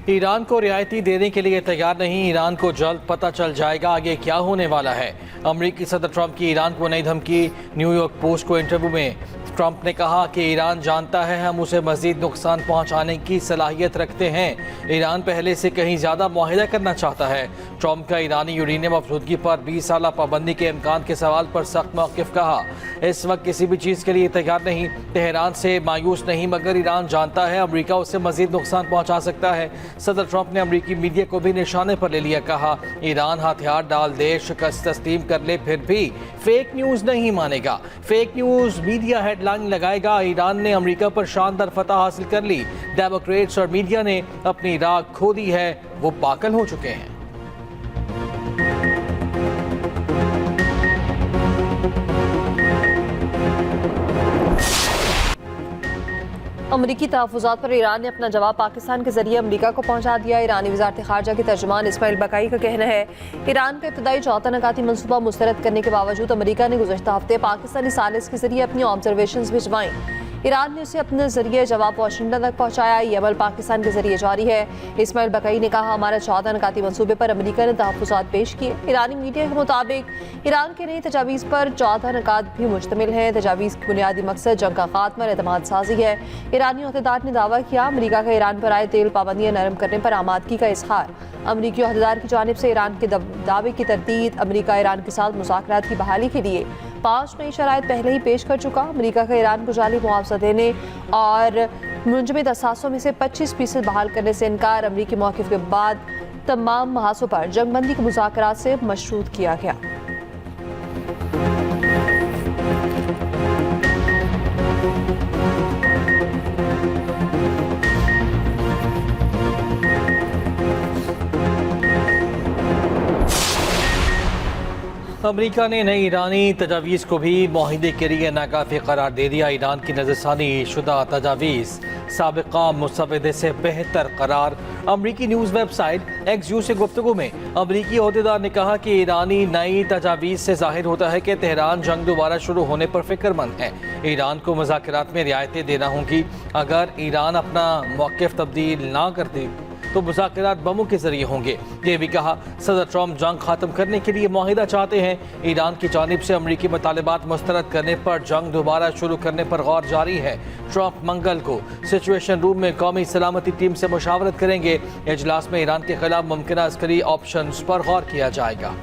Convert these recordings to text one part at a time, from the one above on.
Iran को रियायती देने के लिए तैयार नहीं। ईरान को जल्द पता चल जाएगा आगे क्या होने वाला है। अमेरिकी सदर ट्रंप की ईरान को नई धमकी। न्यूयॉर्क पोस्ट को इंटरव्यू में ट्रंप ने कहा कि ईरान जानता है हम उसे मजीद नुकसान पहुंचाने की सलाहियत रखते हैं। ईरान पहले से कहीं ज़्यादा मुआहिदा करना चाहता है। ट्रंप का ईरानी यूरेनियम अफजूदगी पर 20 साल पाबंदी के इम्कान के सवाल पर सख्त मौक़िफ़। कहा इस वक्त किसी भी चीज़ के लिए तैयार नहीं। तेहरान से मायूस नहीं, मगर ईरान जानता है अमेरिका उसे मजीद नुकसान पहुँचा सकता है। सदर ट्रंप ने अमेरिकी मीडिया को भी निशाने पर ले लिया। कहा ईरान हथियार डाल दे, शिकस्त तस्लीम कर ले, फिर भी फेक न्यूज़ नहीं मानेगा। फेक न्यूज़ मीडिया हेडलाइन लगाएगा। ईरान ने अमेरिका पर शानदार फतह हासिल कर ली। डेमोक्रेट्स और मीडिया ने अपनी राह खो दी है, वो पागल हो चुके हैं। अमरीकी तहफ़्फ़ुज़ात पर ईरान ने अपना जवाब पाकिस्तान के जरिए अमरीका को पहुंचा दिया। ईरानी वज़ारत ख़ारजा के तर्जुमान इस्माइल बकाई का कहना है ईरान का इब्तदाई चौथा नकाती मनसूबा मुस्तरद करने के बावजूद अमरीका ने गुज़श्ता हफ्ते पाकिस्तानी सालिस के जरिए अपनी ऑब्जर्वेशंस भिजवाई। ईरान ने उसे अपने जरिए जवाब वाशिंगटन तक पहुंचाया। ये अमल पाकिस्तान के जरिए जारी है। इस्माइल बकाई ने कहा हमारा 14 नकाती मनसूबे पर अमरीका ने तहफ़्फ़ुज़ात पेश किए। ईरानी मीडिया के मुताबिक ईरान के नई तजावीज़ पर 14 नकात भी मुश्तमिल हैं। तजावीज़ की बुनियादी मकसद जंग का खात्मा और एतमाद साजी है। ईरानी अहदेदार ने दावा किया अमरीका का ईरान पर आए तेल पाबंदियाँ नरम करने पर आमादगी का इजहार। अमरीकी अहदेदार की जानिब से ईरान के दावे की तरदीद। अमरीका ईरान के साथ मुज़ाकरात की बहाली के लिए 5 नई शराइत पहले ही पेश कर चुका। अमरीका का ईरान को जाली मुआवजा देने और मुंजमद असासों में से 25% बहाल करने से इनकार अमरीकी मौक़िफ़ के बाद तमाम महासों पर जंगबंदी के मुज़ाकरात से मशरूत किया गया। अमरीका ने नई ईरानी तजावीज़ को भी मुआहिदे के लिए नाकाफ़ी करार दे दिया। ईरान की नज़रसानी शुदा तजावीज़ साबिक़ा मुसवदे से बेहतर करार। अमरीकी न्यूज़ वेबसाइट एक्स से गुफ्तगू में अमरीकी अहदेदार ने कहा कि ईरानी नई तजावीज़ से जाहिर होता है कि तेहरान जंग दोबारा शुरू होने पर फिक्रमंद है। ईरान को मुज़ाकरात में रियायतें देना होंगी। अगर ईरान अपना मौक़िफ़ तब्दील ना करती तो मुज़ाकरात बमों के जरिए होंगे। ये भी कहा सदर ट्रंप जंग खत्म करने के लिए मुआहिदा चाहते हैं। ईरान की जानिब से अमरीकी मुतालिबात मुस्तरद करने पर जंग दोबारा शुरू करने पर गौर जारी है। ट्रंप मंगल को सिचुएशन रूम में कौमी सलामती टीम से मुशावरत करेंगे। इजलास में ईरान के खिलाफ मुमकिन अस्करी ऑप्शन पर गौर किया जाएगा।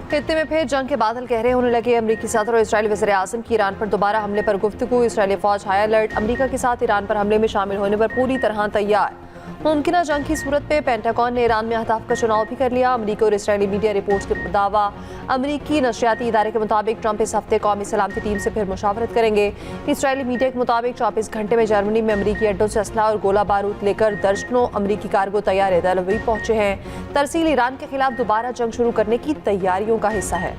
खित्ते में फिर जंग के बादल गहरे होने लगे। अमरीकी सदर और इजरायली वज़ीर आज़म की ईरान पर दोबारा हमले पर गुफ्तगू। इजरायली फौज हाई अलर्ट। अमरीका के साथ ईरान पर हमले में शामिल होने पर पूरी तरह तैयार। मुमकिन जंग की सूरत पे पेंटागन ने ईरान में अहदाफ का चुनाव भी कर लिया। अमरीकी और इजरायली मीडिया रिपोर्ट्स के दावा। अमरीकी नशरियाती इदारे के मुताबिक ट्रंप इस हफ्ते कौमी सलामती टीम से फिर मुशावरत करेंगे। इजरायली मीडिया के मुताबिक 24 घंटे में जर्मनी में अमरीकी अड्डों से असला और गोला बारूद लेकर दर्जनों अमरीकी कार्गो तैयार तेल अवीव पहुंचे हैं। तरसील ईरान के खिलाफ दोबारा जंग शुरू करने की तैयारियों का हिस्सा है।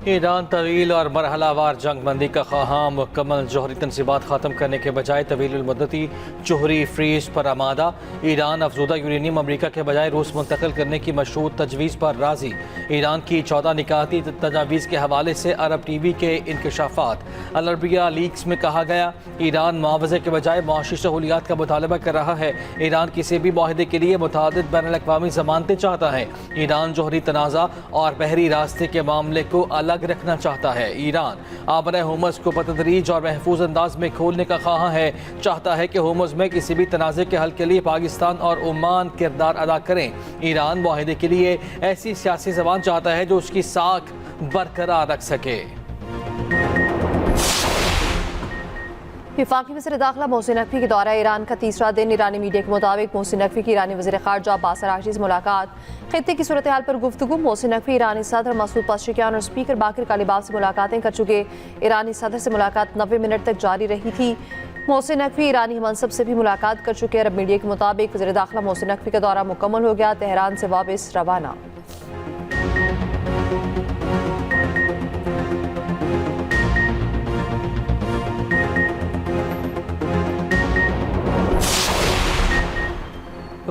ईरान तवील और मरहलावार जंग बंदी का ख़्वाहां। मुकम्मल जौहरी तनसीबात ख़त्म करने के बजाय तवील मुद्दती जौहरी फ्रीज पर आमादा। ईरान अफजूदा यूरेनियम अमरीका के बजाय रूस मुंतकिल करने की मशरूत तजवीज़ पर राजी। ईरान की 14 निकाती तजावीज़ के हवाले से अरब टीवी के इंकशाफात। अल अरबिया लीक्स में कहा गया ईरान मुआवजे के बजाय मुआशी सहूलियात का मुतालबा कर रहा है। ईरान किसी भी मुआहदे के लिए मुतादिद बैनुल-अक़वामी ज़मानतें चाहता है। ईरान जौहरी तनाज़ा और बहरी रास्ते के मामले को अलग रखना चाहता है। ईरान आबरा होमस को बतदरीज और महफूज अंदाज में खोलने का ख्वाहां है। चाहता है कि होमस में किसी भी तनाज़े के हल के लिए पाकिस्तान और ओमान किरदार अदा करें। ईरान मुआहिदे के लिए ऐसी सियासी ज़बान चाहता है जो उसकी साख बरकरार रख सके। वफाकी वज़ीर दाखिला मोहसिन नकवी के दौरा ईरान का तीसरा दिन। ईरानी मीडिया के मुताबिक मोहसिन नकवी की ईरानी वज़ीर ख़ारजा बासर आशीज़ से मुलाकात। खित्ते की सूरत हाल पर गुफ्तगू। मोहसिन नकवी ईरानी सदर मसूद पज़ेश्कियान और स्पीकर बाकिर कालिबाफ से मुलाकातें कर चुके। ईरानी सदर से मुलाकात 90 मिनट तक जारी रही थी। मोहसिन नकवी ईरानी मनसब से भी मुलाकात कर चुके। अरब मीडिया के मुताबिक वज़ीर दाखिला मोहसिन नकवी का दौरा मुकम्मल हो गया। तेहरान से वापस रवाना।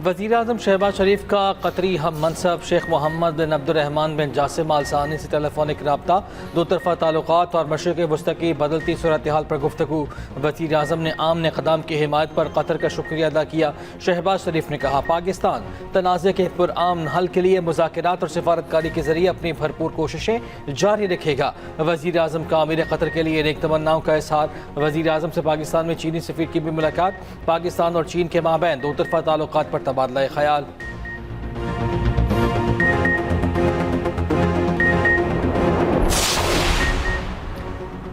वज़ीर आज़म शहबाज शरीफ का कतरी हम मनसब शेख मोहम्मद बिन अब्दुर्रहमान बिन जासिम आल सानी से टेलीफोनिक रब्ता, दो तरफ़ा ताल्लुकात और मशरिक़ वस्ती की बदलती सूरत हाल पर गुफ्तगू। वज़ीर आज़म ने आमने क़दम की हिमायत पर कतर का शुक्रिया अदा किया। शहबाज शरीफ ने कहा, पाकिस्तान तनाज़े के पुरअमन हल के लिए मुज़ाकरात और सिफारतकारी के ज़रिए अपनी भरपूर कोशिशें जारी रखेगा। वज़ीर आज़म का अमीर कतर के लिए नेक तमन्नाओं का इज़हार। वज़ीर आज़म से पाकिस्तान में चीनी सफ़ीर की भी मुलाकात। पाकिस्तान और चीन के माबैन दो तरफ़ा ताल्लुकात पर तबादला ख्याल।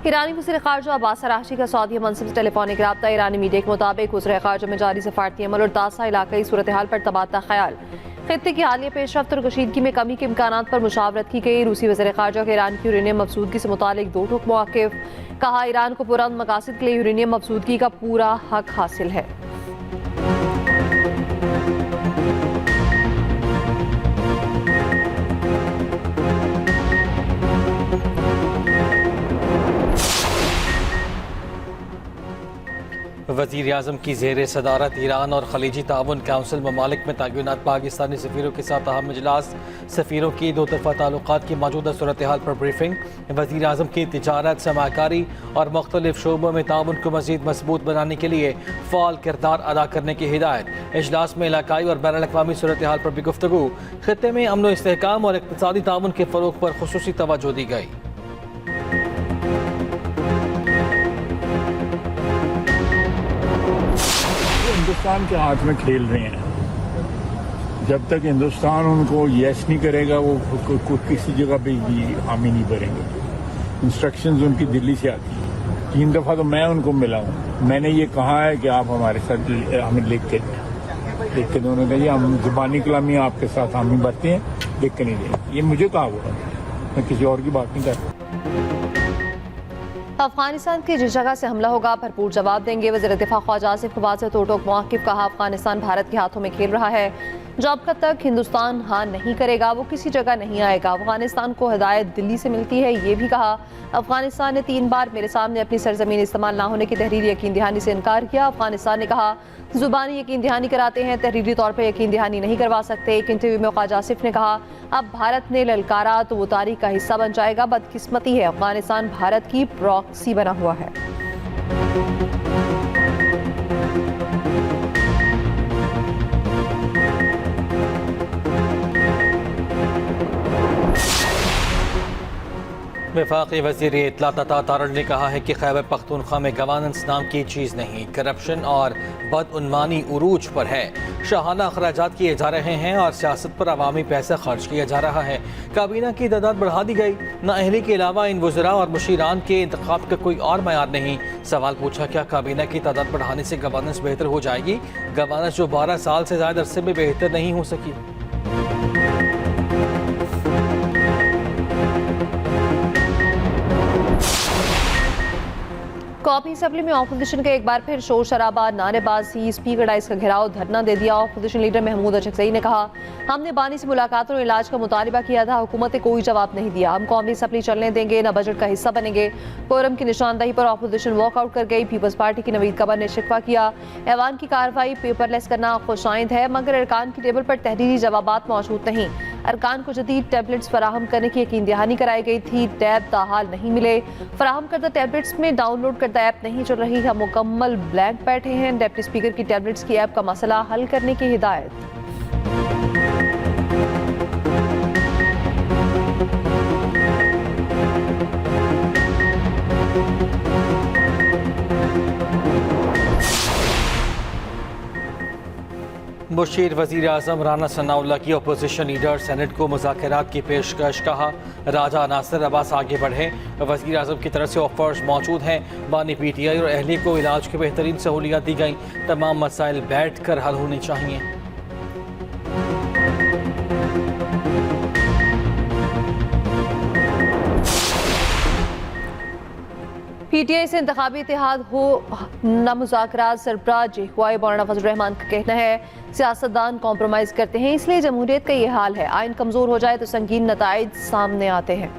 ईरानी वज़ीर ख़ारजा अब्बास अराग़ची का सऊदी मनसब से टेलीफोनिक रब्ता। ईरानी मीडिया के मुताबिक वज़ीर ख़ारजा में जारी सफारती अमल और ताज़ा इलाक़ाई सूरत हाल पर तबादला ख्याल। खित्ते की हालिया पेशरफ्त और कशीदगी में कमी के इम्कानात पर मुशावरत की गई। रूसी वज़ीर ख़ारजा के ईरान की यूरेनियम मफसूदगी से मुतालिक दो टुक मौक़िफ़। कहा, ईरान को पुरअमन मकासद के लिए यूरेनियम मफसूदगी का पूरा हक हासिल है। वज़ीर आज़म की ज़ेर सदारत ईरान और खलीजी ताउन काउंसिल ममालिक में तायुनात। पाकिस्तानी सफ़ीरों के साथ अहम इजलास। सफ़ीरों की दो तरफ़ा ताल्लुकात की मौजूदा सूरत हाल पर ब्रीफिंग। वज़ीर आज़म की तिजारत, सरमाकारी और मुख्तलिफ शोबों में ताउन को मज़ीद मजबूत बनाने के लिए फ़ाल किरदार अदा करने की हिदायत। इजलास में इलाकाई और बैनुल अक़वामी सूरत हाल पर भी गुफ्तगू। खित्ते में अमन व इस्तेहकाम और इक़्तिसादी ताउन के फ़रोग़ पर ख़ुसूसी तवज्जो दी गई। हिंदुस्तान के हाथ में खेल रहे हैं। जब तक हिंदुस्तान उनको यस नहीं करेगा, वो किसी जगह पे भी हामी नहीं भरेंगे। इंस्ट्रक्शंस उनकी दिल्ली से आती हैं। 3 दफ़ा तो मैं उनको मिला हूँ। मैंने ये कहा है कि आप हमारे साथ हमें लिख के दो। उन्होंने कहा, हम ज़ुबानी कलामी आपके साथ हामी भरते हैं, लिख के नहीं देंगे। ये मुझे कहा हुआ है, मैं किसी और की बात नहीं कर रहा। अफगानिस्तान की जिस जगह से हमला होगा भरपूर जवाब देंगे। वज़ीर दिफा ख्वाजा आसिफ के बाद से दो टोक मौक़िफ़। कहा, अफगानिस्तान भारत के हाथों में खेल रहा है। जब तक हिंदुस्तान हाँ नहीं करेगा वो किसी जगह नहीं आएगा। अफगानिस्तान को हिदायत दिल्ली से मिलती है। ये भी कहा, अफगानिस्तान ने 3 बार मेरे सामने अपनी सरजमीन इस्तेमाल ना होने की तहरीरी यकीन दहानी से इनकार किया। अफगानिस्तान ने कहा, ज़ुबानी यकीन दहानी कराते हैं, तहरीरी तौर पर यकीन दहानी नहीं करवा सकते। एक इंटरव्यू में ख्वाजा आसिफ ने कहा, अब भारत ने ललकारा तो वो तारीख का हिस्सा बन जाएगा। बदकिस्मती है, अफगानिस्तान भारत की प्रॉक्सी बना हुआ है। वफाकी वज़ीर इत्तलात अता तारड़ ने कहा है कि खैबर पख्तूनख्वा में गवर्नेंस नाम की चीज़ नहीं, करप्शन और बदउनवानी उरूज पर है। शाहाना अखराजात किए जा रहे हैं और सियासत पर अवामी पैसा खर्च किया जा रहा है। काबीना की तादाद बढ़ा दी गई। नाअहली के अलावा इन वज़रा और मुशीरान के इंतखाब का कोई और मयार नहीं। सवाल पूछा, क्या काबीना की तादाद बढ़ाने से गवर्नेंस बेहतर हो जाएगी? गवर्नेंस जो 12 साल से ज़्यादा अरसे में बेहतर नहीं हो सकी। कौमी असम्बली में ऑपोजिशन का एक बार फिर शोर शराबा, नारेबाजी, स्पीकर डाइस का घेराव, धरना दे दिया। ऑपोजिशन लीडर महमूद अचकज़ई ने कहा, हमने बानी से मुलाकातों और इलाज का मुतालिबा किया था, हुकूमत ने कोई जवाब नहीं दिया। हम कौमी असम्बली चलने देंगे, न बजट का हिस्सा बनेंगे। कोरम की निशानदही पर ऑपोजिशन वॉकआउट कर गई। पीपल्स पार्टी की नवीद कमर ने शिकवा किया, ऐवान की कार्रवाई पेपरलेस करना खुशाइंद है, मगर अरकान की टेबल पर तहरीरी जवाबात मौजूद नहीं। अरकान को जदीद टैबलेट्स फराहम करने की यकीन दहानी कराई गई थी। टैब ताहाल नहीं मिले। फराहम करदा टैबलेट्स में डाउनलोड करदा ऐप नहीं चल रही। हम मुकम्मल ब्लैंक बैठे हैं। डिप्टी स्पीकर की टैबलेट्स की ऐप का मसला हल करने की हिदायत। मुशीर वज़ीर आज़म राना सनाउल्लाह की अपोजिशन लीडर सेनेट को मुज़ाकरात की पेशकश। कहा, राजा नासिर अब्बास आगे बढ़े। वज़ीर आज़म की तरफ से ऑफर्स मौजूद हैं। बानी PTI और अहली को इलाज की बेहतरीन सहूलियात दी गई। तमाम मसाइल बैठ कर हल होने चाहिए। PTI से इंतखाबी इतिहाद हो न मुज़ाकरात। सरबराह जेहुआई मौलाना फजल रहमान का कहना है, सियासतदान कॉम्प्रोमाइज़ करते हैं, इसलिए जमहूरियत का ये हाल है। आइन कमज़ोर हो जाए तो संगीन नताइज सामने आते हैं।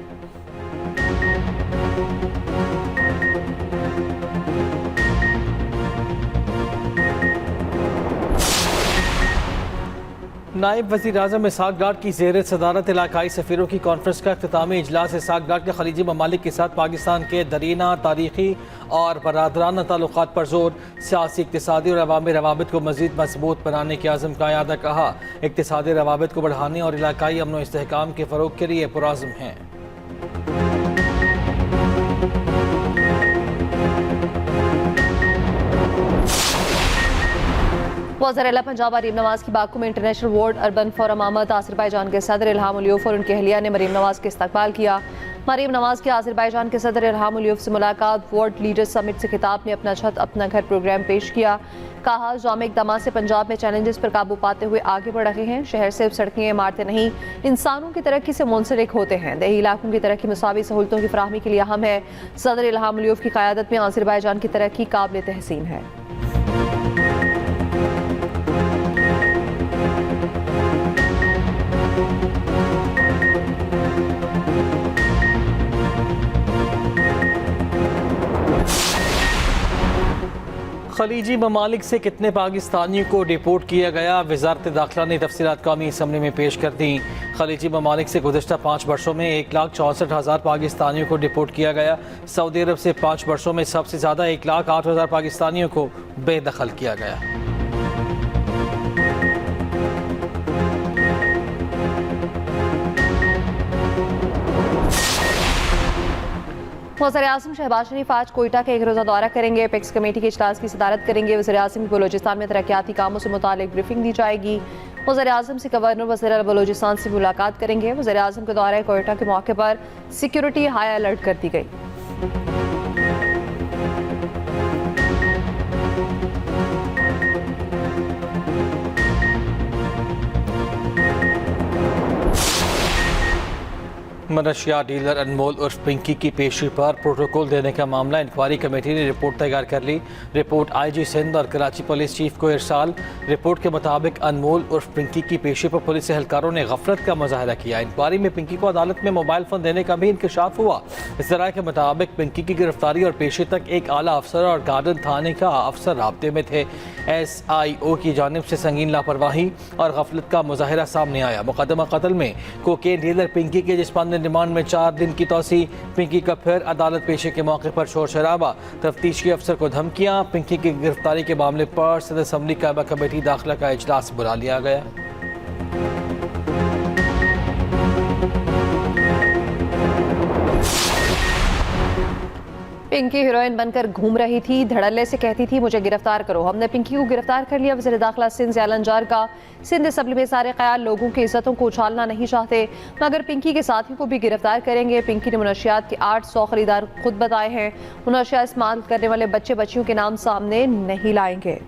नायब वज़ीर आज़म इसहाक डार की ज़ेर सदारत इलाकाई सफ़ीरों की कॉन्फ्रेंस का इख्तितामी इजलास इसहाक डार के खलीजी ममालिक के साथ पाकिस्तान के दरीना तारीखी और बरादराना ताल्लुकात पर जोर, सियासी, इक़्तिसादी और अवामी रवाबित को मज़ीद मजबूत बनाने के आज़म का यादा कहा। इक़्तिसादी रवाबित को बढ़ाने और इलाकाई अमन व इस्तेहकाम के फ़रोग़ के लिए पुरआज़म हैं। वज़ीर आला पंजाब मरीम नवाज की बाकू में इंटरनेशनल वर्ल्ड अर्बन फोरम आमद। आज़रबाईजान के सदर इल्हाम उलियूफ और उनकी अहलिया ने मरीम नवाज का इस्तकबाल किया। मरीम नवाज की आज़रबाईजान के सदर इल्हाम उलियूफ से मुलाकात। वर्ल्ड लीडर्स समिट से खिताब में अपना छत अपना घर प्रोग्राम पेश किया। कहा, जाम इक़दाम से पंजाब में चैलेंजेस पर काबू पाते हुए आगे बढ़ रहे हैं। शहर सिर्फ सड़कें इमारतें नहीं, इंसानों की तरक्की से मुंसलिक होते हैं। देही इलाकों की तरक्की मुसावी सहूलतों की फराहमी के लिए अहम है। सदर इल्हाम उलियूफ की क़यादत में आज़रबाईजान की तरक्की काबिल तहसीन है। खलीजी ममालिक से कितने पाकिस्तानियों को डिपोर्ट किया गया, वज़ारत दाखिला ने तफसीलात कौमी असम्बली में पेश कर दी। खलीजी ममालिक से गुज़श्ता 5 वर्षों में 1,64,000 पाकिस्तानियों को डिपोर्ट किया गया। सऊदी अरब से 5 वर्षों में सबसे ज़्यादा 1,08,000 पाकिस्तानियों को बेदखल किया गया। वज़ीर आज़म शहबाज शरीफ आज कोयटा के एक रोज़ा दौरा करेंगे। एपेक्स कमेटी के इजलास की सदारत करेंगे। वज़ीर आज़म की बलोचिस्तान में तरक्याती कामों से मुतालिक ब्रीफिंग दी जाएगी। वज़ीर आज़म से गवर्नर वज़ीर आला बलोचिस्तान से मुलाकात करेंगे। वज़ीर आज़म के दौरे कोयटा के मौके पर सिक्योरिटी हाई अलर्ट कर दी गई। मनशियात डीलर अनमोल उर्फ पिंकी की पेशी पर प्रोटोकॉल देने का मामला, इंक्वायरी कमेटी ने रिपोर्ट तैयार कर ली। रिपोर्ट IG सिंध और कराची पुलिस चीफ को इरसाल। रिपोर्ट के मुताबिक अनमोल उर्फ पिंकी की पेशी पर पुलिस एहलकारों ने गफलत का मुजाहरा किया। इंक्वायरी में पिंकी को अदालत में मोबाइल फ़ोन देने का भी इंकशाफ हुआ। इस तरह के मुताबिक पिंकी की गिरफ्तारी और पेशी तक एक आला अफसर और गार्डन थाने का अफसर राब्ते में थे। SIO की जानिब से संगीन लापरवाही और गफलत का मुजाहरा सामने आया। मुकदमा कत्ल में कोकेन डीलर पिंकी के जिस्मानी रिमांड में 4 दिन की तौसी। पिंकी का फिर अदालत पेशी के मौके पर शोर शराबा, तफ्तीशी अफसर को धमकियां। पिंकी की गिरफ्तारी के मामले पर सदर असम्बली कायमा कमेटी दाखिला का इजलास बुला लिया गया। पिंकी हीरोइन बनकर घूम रही थी, धड़ल्ले से कहती थी मुझे गिरफ्तार करो। हमने पिंकी को गिरफ्तार कर लिया। वज़ीर दाखिला सिंध ज़ियालन जार का सिंध असम्बली में सारे ख्याल लोगों की इज्जतों को उछालना नहीं चाहते, मगर पिंकी के साथियों को भी गिरफ्तार करेंगे। पिंकी ने मुनशियात के 800 खरीदार खुद बताए हैं। मुनशियात इस्तेमाल करने वाले बच्चे बच्चियों के नाम सामने नहीं लाएंगे।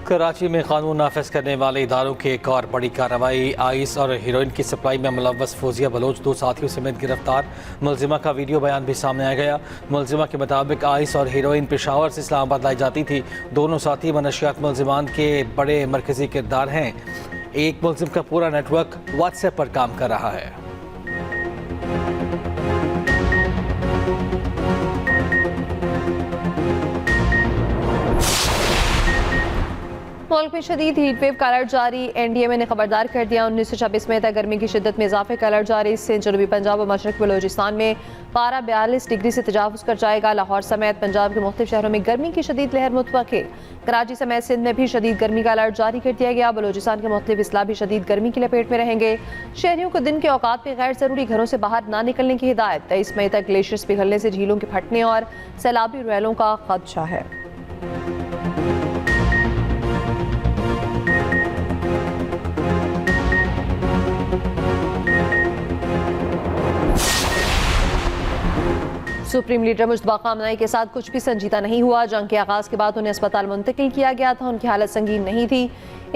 कराची में कानून नाफिज करने वाले इदारों की एक और बड़ी कार्रवाई। आइस और हीरोइन की सप्लाई में मुलव्वस फौजिया बलोच 2 साथियों समेत गिरफ्तार। मुलजिमा का वीडियो बयान भी सामने आ गया। मुलजिमा के मुताबिक आइस और हीरोइन पेशावर से इस्लामाबाद लाई जाती थी। दोनों साथी मनशियात मुलजिमान के बड़े मरकजी किरदार हैं। एक मुलजिम का पूरा नेटवर्क व्हाट्सएप पर काम कर रहा है। मुल्क में शदीद हीट वेव का अलर्ट जारी। NDMA ने खबरदार कर दिया। 19 से 26 मई तक गर्मी की शिद्दत में इजाफे का अलर्ट जारी। सिंध, जनूबी पंजाब और मशरक़ी बलोचिस्तान में पारा 42 डिग्री से तजावुज़ कर जाएगा। लाहौर समेत पंजाब के मुख्तलिफ शहरों में गर्मी की शदीद लहर मुतवक्किल। कराची समेत सिंध में भी शदीद गर्मी का अलर्ट जारी कर दिया गया। बलोचिस्तान के मुख्तलिफ अजला भी शदीद गर्मी की लपेट में रहेंगे। शहरियों को दिन के औकात में गैर ज़रूरी घरों से बाहर ना निकलने की हिदायत। 23 मई तक ग्लेशियर्स पिघलने से झीलों के फटने और सैलाबी रैलों का खदशा है। सुप्रीम लीडर मुश्तबा खामनेई के साथ कुछ भी संजीदा नहीं हुआ। जंग के आगाज के बाद उन्हें अस्पताल मुंतकिल किया गया था। उनकी हालत संगीन नहीं थी।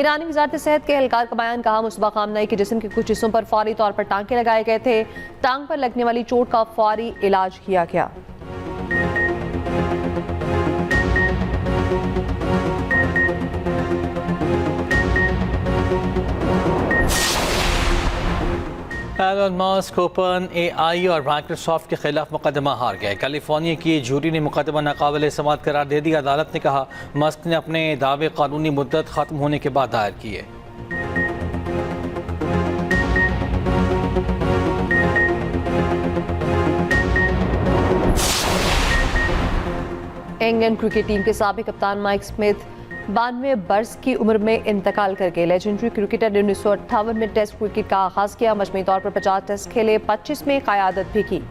ईरानी वज़ारत सेहत के एहलकार का बयान। कहा, मुश्तबा खामनेई के जिस्म के कुछ हिस्सों पर फौरी तौर पर टांके लगाए गए थे। टांग पर लगने वाली चोट का फौरी इलाज किया गया। एलन मस्क ओपन AI और माइक्रोसॉफ्ट के खिलाफ मुकदमा हार गए। कैलिफोर्निया की जूरी ने मुकदमा नाकाबिल समाअत करार दे दिया। अदालत ने कहा मस्क ने अपने दावे कानूनी मुद्दत खत्म होने के बाद दायर किए। इंग्लैंड क्रिकेट टीम के साबिक कप्तान माइक स्मिथ 92 बरस की उम्र में इंतकाल कर गए। लेजेंडरी क्रिकेटर ने 1958 में टेस्ट क्रिकेट का आगाज किया। मजमूई तौर पर 50 टेस्ट खेले, 25 में क़यादत भी की।